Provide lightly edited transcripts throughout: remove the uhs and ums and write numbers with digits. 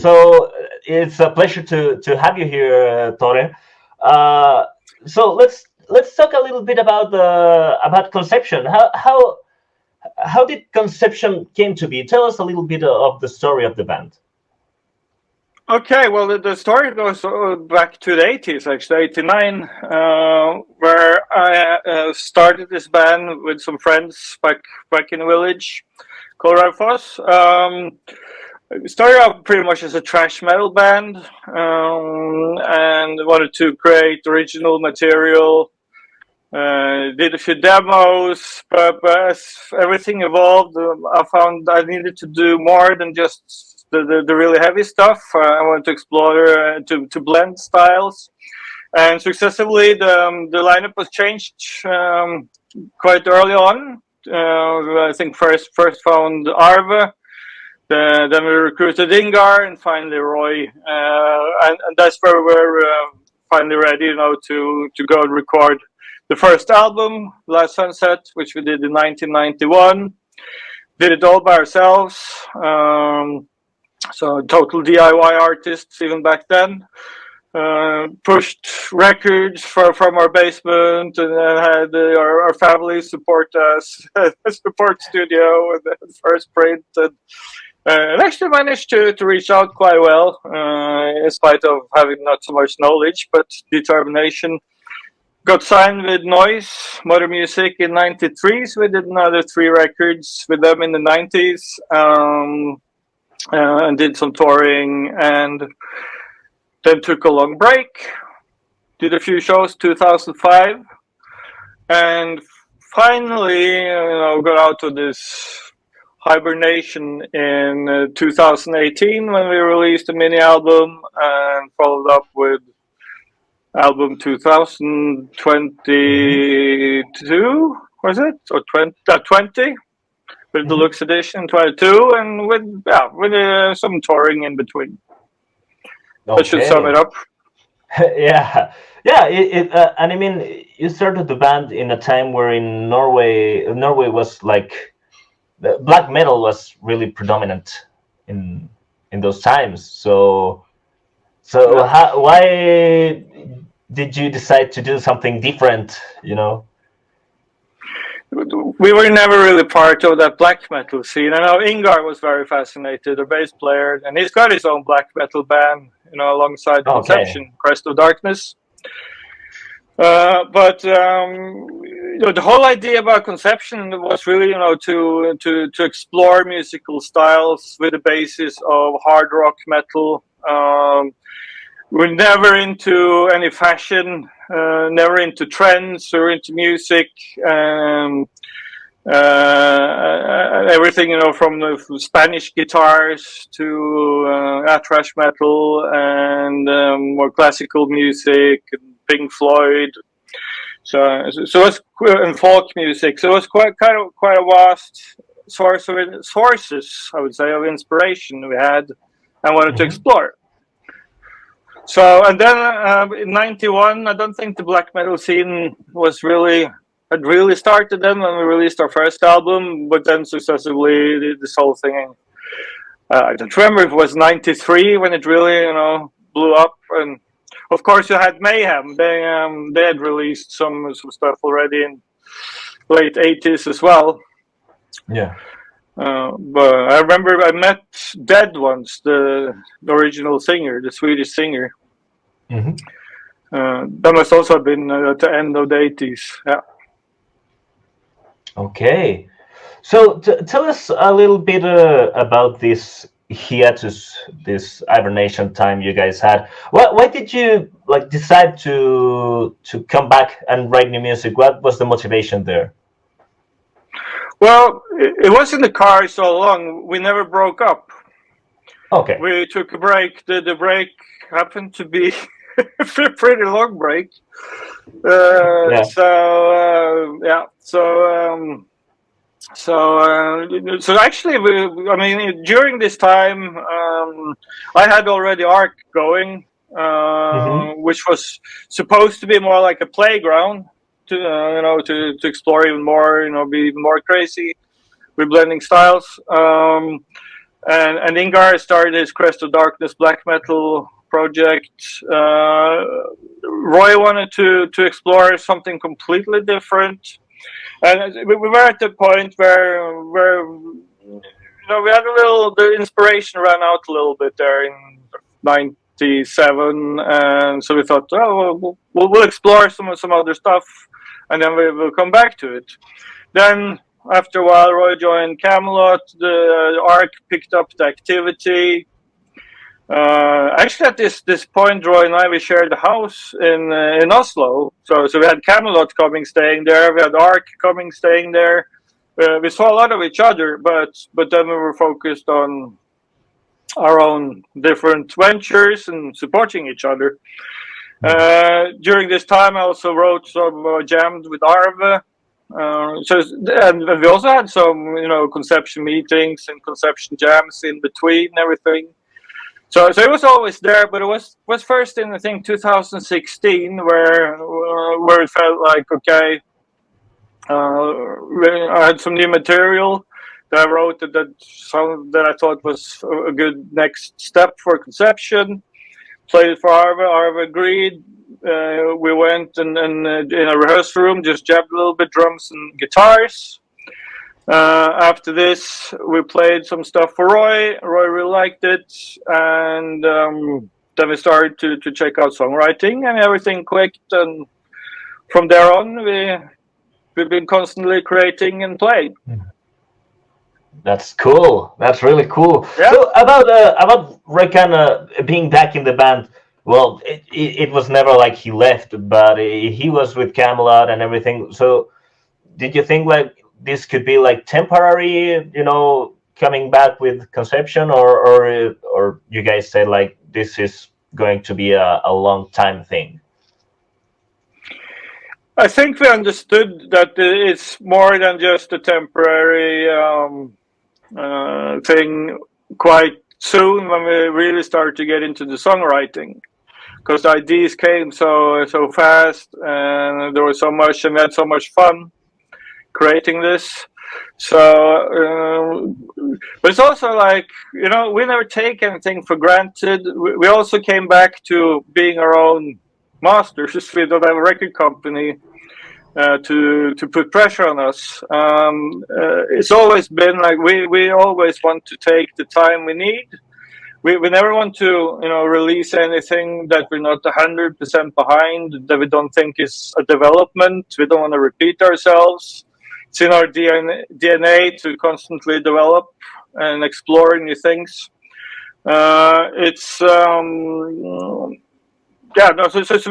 So it's a pleasure to have you here, Tore. So let's talk a little bit about conception. How did conception came to be? Tell us a little bit of the story of the band. Okay, well, the story goes back to the 80s, actually, 89, where I started this band with some friends back in the village called Raufoss. We started out pretty much as a thrash metal band, and wanted to create original material. Did a few demos, but as everything evolved, I found I needed to do more than just the really heavy stuff. I wanted to explore, to blend styles, and successively the lineup was changed quite early on. I think first found Arve, then we recruited Ingar, and finally Roy, and that's where we were finally ready, to go and record the first album, Last Sunset, which we did in 1991. Did it all by ourselves. So total DIY artists even back then. Pushed records from our basement, and had our family support us, a support studio, and the first print. And actually managed to reach out quite well, in spite of having not so much knowledge, but determination. Got signed with Noise Motor Music in '93, so we did another 3 records with them in the '90s, and did some touring, and then took a long break. Did a few shows 2005, and finally, got out of this hibernation in 2018 when we released a mini album, and followed up with album 2022, was it? Or 20, with the Deluxe Edition 22, and with some touring in between. Okay. That should sum it up. Yeah. And I mean, you started the band in a time where in Norway was like, the black metal was really predominant in those times. So why did you decide to do something different? We were never really part of that black metal scene. I know Ingar was very fascinated, a bass player, and he's got his own black metal band, alongside Conception, Crest of Darkness. But the whole idea about Conception was really, to explore musical styles with the basis of hard rock metal. We're never into any fashion, never into trends or into music. Everything, from the Spanish guitars to thrash metal and more classical music, and Pink Floyd. So it's and folk music. So it's quite a vast sources, I would say, of inspiration we had and wanted to explore. So, and then in '91, I don't think the black metal scene had really started then when we released our first album, but then successively this whole thing, I don't remember if it was '93 when it really, blew up. And of course you had Mayhem. They had released some stuff already in late '80s as well. Yeah. But I remember I met Dead once, the original singer, the Swedish singer. Mm-hmm. That must also have been at the end of the '80s. Yeah. Okay. So tell us a little bit about this hiatus, this hibernation time you guys had. Why did you decide to come back and write new music? What was the motivation there? Well, it was in the car so long. We never broke up. Okay. We took a break. The break happened to be a pretty long break. Yeah. So actually, during this time, I had already ARC going, which was supposed to be more like a playground to explore even more, be even more crazy with blending styles. and Ingar started his Crest of Darkness black metal project. Roy wanted to explore something completely different, and we were at the point where we had the inspiration ran out a little bit there in '97, and so we thought, oh, we'll explore some other stuff, and then we will come back to it. Then after a while, Roy joined Camelot. The Arc picked up the activity. Actually, at this point, Roy and I, we shared a house in Oslo. So we had Camelot coming, staying there. We had Arc coming, staying there. We saw a lot of each other, but then we were focused on our own different ventures and supporting each other. During this time, I also wrote some jammed with Arve. And we also had some, conception meetings and conception jams in between and everything. So it was always there, but it was first in, I think, 2016 where it felt like, okay, I had some new material that I wrote that I thought was a good next step for conception. Played it for Arve. Arve agreed. We went and in a rehearsal room, just jabbed a little bit, drums and guitars. After this, we played some stuff for Roy. Roy really liked it, and then we started to check out songwriting, and everything clicked. And from there on, we've been constantly creating and playing. That's cool. That's really cool. Yeah. So about Rekan being back in the band. Well, it was never like he left, but he was with Camelot and everything. So, did you think like this could be like temporary, coming back with Conception, or you guys said like this is going to be a long time thing? I think we understood that it's more than just a temporary thing quite soon when we really started to get into the songwriting, because the ideas came so fast, and there was so much, and we had so much fun creating this. So, but it's also like, we never take anything for granted. We also came back to being our own masters. We don't have a record company to put pressure on us. It's always been like we always want to take the time we need. We never want to release anything that we're not 100% behind, that we don't think is a development. We don't want to repeat ourselves. It's in our DNA to constantly develop and explore new things. So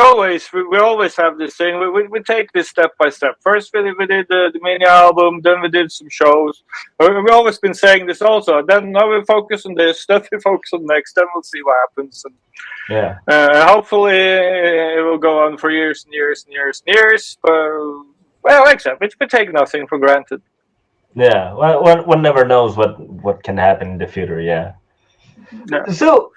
we always have this thing. We take this step by step. First, we did the mini album. Then we did some shows. We've always been saying this also. Then now we focus on this. Then we focus on next. Then we'll see what happens. And, hopefully, it will go on for years and years and years and years. But except we take nothing for granted. Yeah. Well, one never knows what can happen in the future. Yeah. So.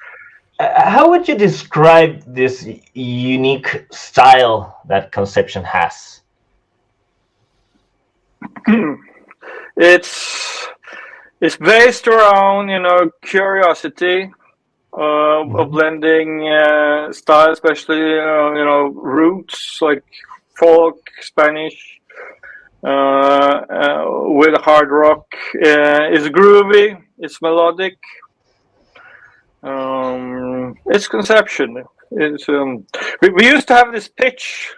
How would you describe this unique style that Conception has? It's based around curiosity of blending style, especially roots like folk, Spanish, with hard rock. It's groovy. It's melodic. It's Conception. It's we used to have this pitch.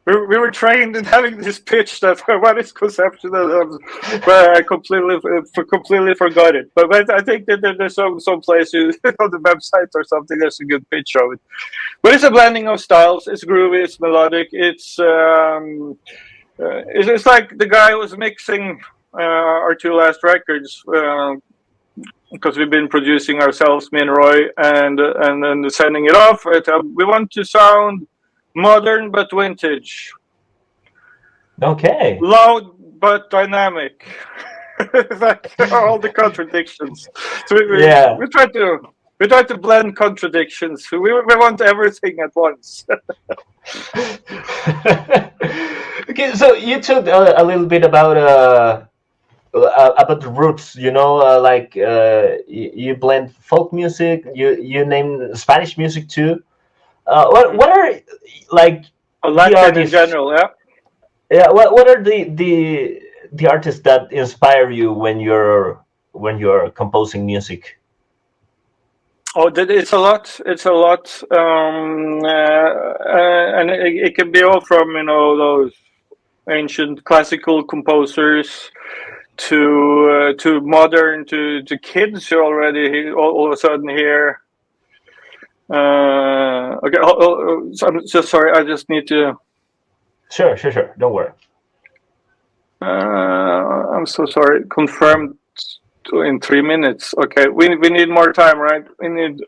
We were trained in having this pitch that what is Conception, but I completely forgot it. But I think that there's some place on the website or something. There's a good pitch of it. But it's a blending of styles. It's groovy. It's melodic. It's like the guy who was mixing our two last records. Because we've been producing ourselves, me and Roy, and then sending it off. We want to sound modern but vintage. Okay. Loud but dynamic. Like all the contradictions. So we try to blend contradictions. We want everything at once. Okay, so you talked a little bit about about the roots. You blend folk music. You name Spanish music too. What are like the Latin in artists? general, yeah. Yeah. What are the artists that inspire you when you're composing music? Oh, it's a lot. It's a lot, and it can be all from those ancient classical composers to modern to kids who already all of a sudden hear. Okay, so I'm just sorry. I just need to. Sure. Don't worry. I'm so sorry. Confirmed in 3 minutes. Okay, we need more time, right? We need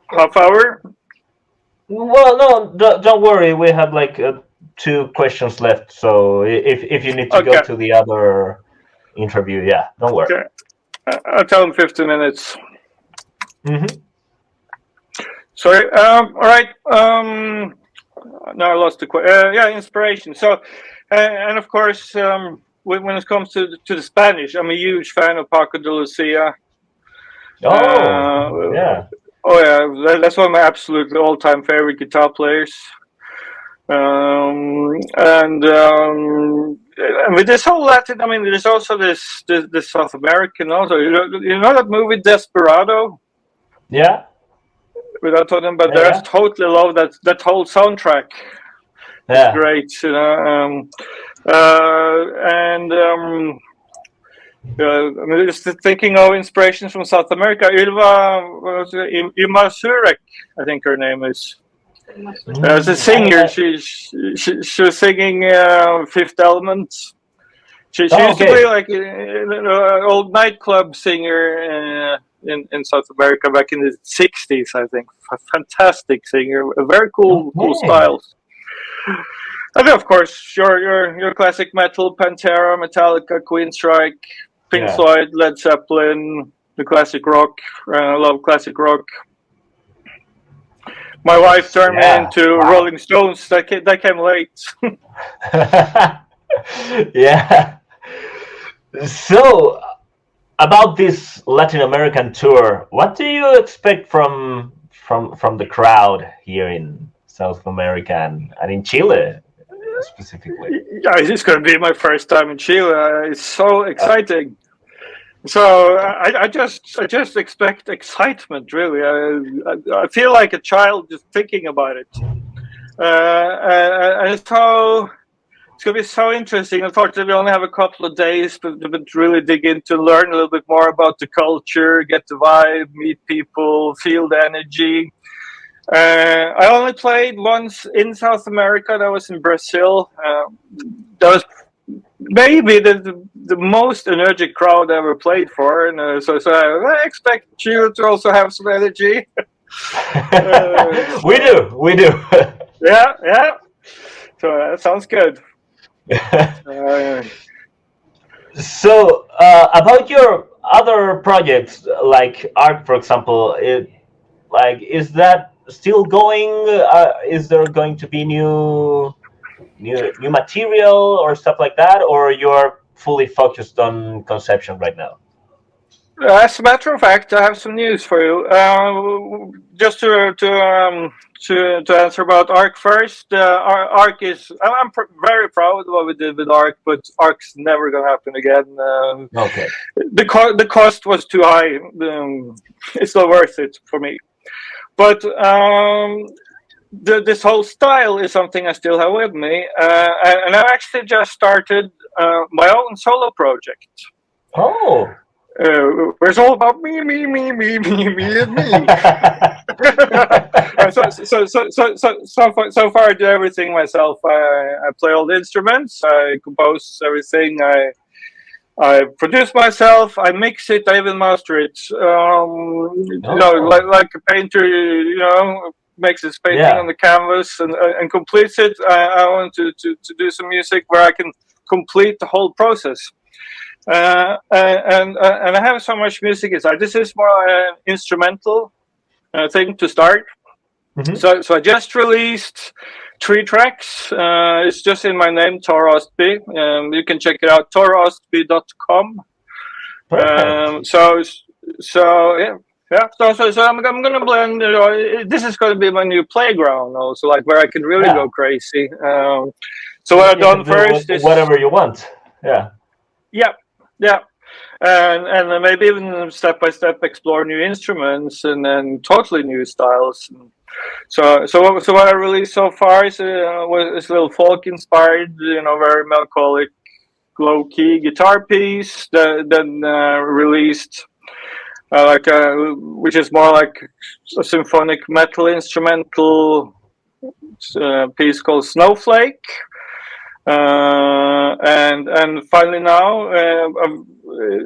half hour. Well, no, don't worry. We have like 2 questions left. So if you need to go Okay. to the other interview, yeah, don't worry. Okay. I'll tell them 15 minutes. Mm-hmm. Sorry. All right. Now I lost the question. Yeah, inspiration. So, and of course, when it comes to the Spanish, I'm a huge fan of Paco de Lucia. Oh, yeah. Oh yeah, that's one of my absolutely all-time favorite guitar players. And with this whole Latin, I mean, there's also this South American also. You know that movie Desperado? Yeah. Without talking about Yeah, that, I totally love that whole soundtrack. It's yeah. great, I'm just thinking of inspirations from South America. Irma Surek, I think her name is. As a singer, she was singing Fifth Element. She used to Okay. be like an old nightclub singer in South America back in the 60s, I think. A fantastic singer, a very cool styles. And then, of course, your classic metal, Pantera, Metallica, Queensryche, Pink Floyd, Led Zeppelin, the classic rock. I love classic rock. My wife turned me into Rolling Stones. That came late. Yeah. So, about this Latin American tour, what do you expect from the crowd here in South America and in Chile specifically? Yeah, it's going to be my first time in Chile. It's so exciting. So I just expect excitement. Really, I feel like a child just thinking about it. And it's going to be so interesting. Unfortunately, we only have a couple of days, but really dig into, learn a little bit more about the culture, get the vibe, meet people, feel the energy. I only played once in South America. That was in Brazil. That was maybe the most energetic crowd I ever played for, and so I expect Chile to also have some energy. We do. Yeah. So that sounds good. So about your other projects, like art, for example, is that still going? Is there going to be new material or stuff like that, or you're fully focused on conception right now? As a matter of fact, I have some news for you. Just to answer about ARC first. ARC is. I'm very proud of what we did with ARC, but ARC's never going to happen again. Okay. The cost was too high. It's not worth it for me. But this whole style is something I still have with me, and I actually just started my own solo project. Oh. It's all about me, and me. So far, I do everything myself. I play all the instruments. I compose everything. I produce myself. I mix it. I even master it. Like a painter, makes his painting on the canvas and completes it. I want to do some music where I can complete the whole process. And I have so much music inside. This is more an instrumental thing to start. Mm-hmm. So I just released 3 tracks. It's just in my name, Tore Østby. You can check it out, toreostby.com. Perfect. So yeah. Yeah, so I'm gonna blend. This is gonna be my new playground, also, like where I can really go crazy. So what I've You done can do first is, whatever you want. Yeah. yeah, yeah, and then maybe even step by step explore new instruments and then totally new styles. So what I released so far is a little folk inspired, very melancholic, low key guitar piece. Then released. Which is more like a symphonic metal instrumental piece called Snowflake, and finally now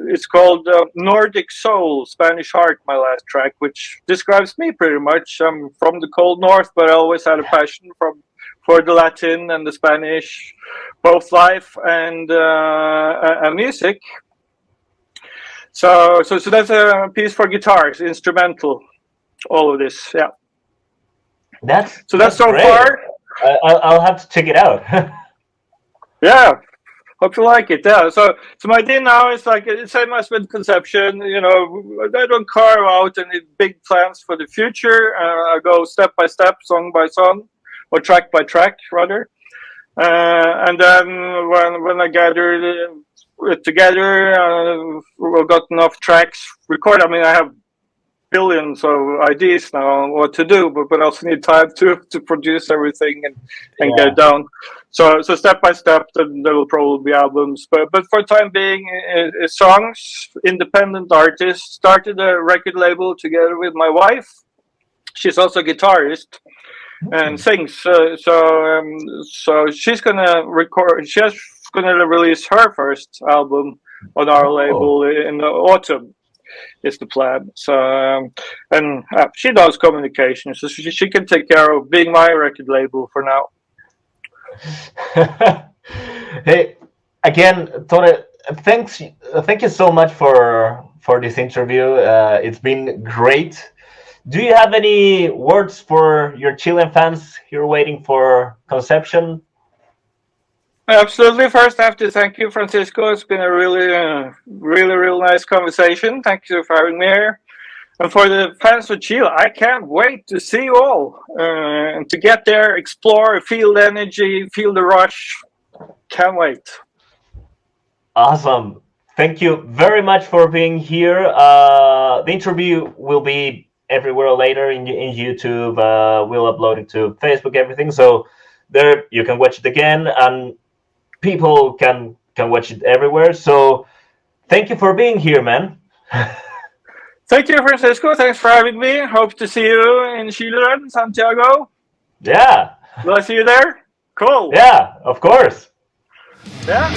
it's called Nordic Soul, Spanish Heart, my last track, which describes me pretty much. I'm from the cold north, but I always had a passion for the Latin and the Spanish, both life and music. So that's a piece for guitars, instrumental, all of this, yeah. That's so great. far. I'll have to check it out. Yeah, hope you like it. Yeah. So my idea now is like the same as with conception. I don't carve out any big plans for the future. I go step by step, song by song, or track by track rather. And then when I gather it together, we've got enough tracks recorded. I mean, I have billions of ideas now on what to do, but I also need time to produce everything and get it down. So step by step, then there will probably be albums. But for the time being, songs, independent artists. Started a record label together with my wife. She's also a guitarist and sings. So she's gonna record. She's gonna release her first album on our label in the autumn. Is the plan. So and she does communication, so she can take care of being my record label for now. Hey, again, Tore, thank you so much for this interview. It's been great. Do you have any words for your Chilean fans here waiting for Conception? Absolutely. First, I have to thank you, Francisco. It's been a really nice conversation. Thank you for having me here. And for the fans of Chile, I can't wait to see you all and to get there, explore, feel the energy, feel the rush. Can't wait. Awesome. Thank you very much for being here. The interview will be everywhere later in YouTube. We'll upload it to Facebook, everything. So there you can watch it again, and people can watch it everywhere. So thank you for being here, man. Thank you, Francisco. Thanks for having me. Hope to see you in Chile and Santiago. Yeah. Will I see you there? Cool. Yeah, of course. Yeah.